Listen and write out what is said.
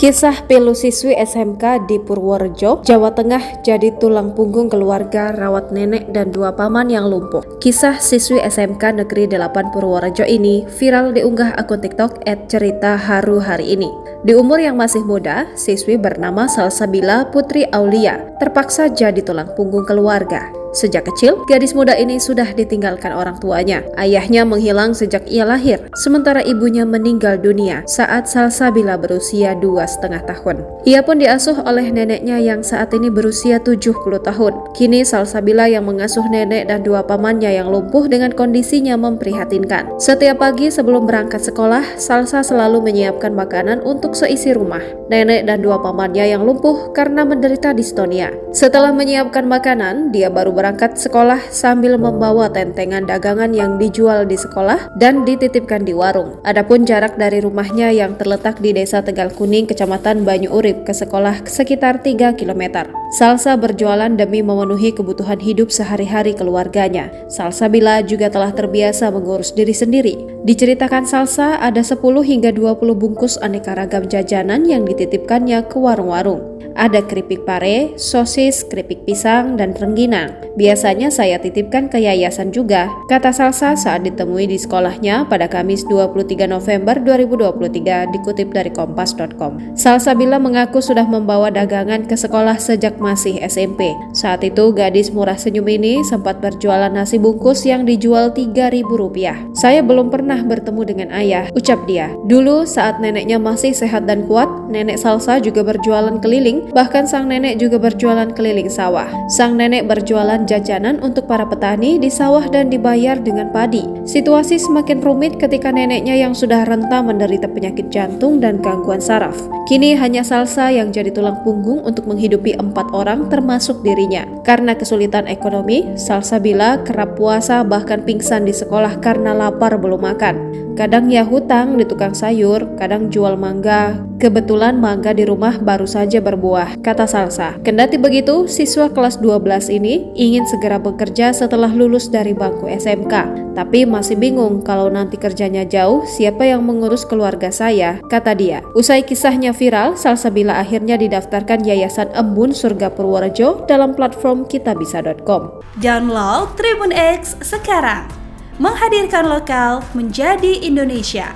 Kisah pilu siswi SMK di Purworejo, Jawa Tengah jadi tulang punggung keluarga rawat nenek dan dua paman yang lumpuh. Kisah siswi SMK Negeri 8 Purworejo ini viral diunggah akun TikTok @ceritaharu hari ini. Di umur yang masih muda, siswi bernama Salsabila Putri Aulia terpaksa jadi tulang punggung keluarga. Sejak kecil, gadis muda ini sudah ditinggalkan orang tuanya. Ayahnya menghilang sejak ia lahir, sementara ibunya meninggal dunia saat Salsabila berusia 2,5 tahun. Ia pun diasuh oleh neneknya yang saat ini berusia 70 tahun. Kini Salsabila yang mengasuh nenek dan dua pamannya yang lumpuh dengan kondisinya memprihatinkan. Setiap pagi sebelum berangkat sekolah, Salsa selalu menyiapkan makanan untuk seisi rumah. Nenek dan dua pamannya yang lumpuh karena menderita distonia. Setelah menyiapkan makanan, dia baru berangkat sekolah sambil membawa tentengan dagangan yang dijual di sekolah dan dititipkan di warung. Adapun jarak dari rumahnya yang terletak di Desa Tegal Kuning, Kecamatan Banyu Urip ke sekolah sekitar 3 km. Salsa berjualan demi memenuhi kebutuhan hidup sehari-hari keluarganya. Salsabila juga telah terbiasa mengurus diri sendiri. Diceritakan Salsa ada 10 hingga 20 bungkus aneka ragam jajanan yang dititipkannya ke warung-warung. Ada keripik pare, sosis, keripik pisang, dan rengginang. Biasanya saya titipkan ke yayasan juga, kata Salsa saat ditemui di sekolahnya pada Kamis 23 November 2023 dikutip dari kompas.com. Salsabila mengaku sudah membawa dagangan ke sekolah sejak masih SMP. Saat itu gadis murah senyum ini sempat berjualan nasi bungkus yang dijual Rp3.000. Saya belum pernah bertemu dengan ayah, ucap dia. Dulu saat neneknya masih sehat dan kuat, nenek Salsa juga berjualan keliling. Bahkan sang nenek juga berjualan keliling sawah. Sang nenek berjualan jajanan untuk para petani di sawah dan dibayar dengan padi. Situasi semakin rumit ketika neneknya yang sudah renta menderita penyakit jantung dan gangguan saraf. Kini hanya Salsa yang jadi tulang punggung untuk menghidupi 4 orang termasuk dirinya. Karena kesulitan ekonomi, Salsabila kerap puasa bahkan pingsan di sekolah karena lapar belum makan. Kadang ia hutang di tukang sayur, kadang jual mangga. Kebetulan mangga di rumah baru saja berbuah, kata Salsa. Kendati begitu, siswa kelas 12 ini ingin segera bekerja setelah lulus dari bangku SMK. Tapi masih bingung kalau nanti kerjanya jauh, siapa yang mengurus keluarga saya, kata dia. Usai kisahnya viral, Salsabila akhirnya didaftarkan Yayasan Embun Surga Purworejo dalam platform kitabisa.com. Download Tribun X sekarang. Menghadirkan lokal menjadi Indonesia.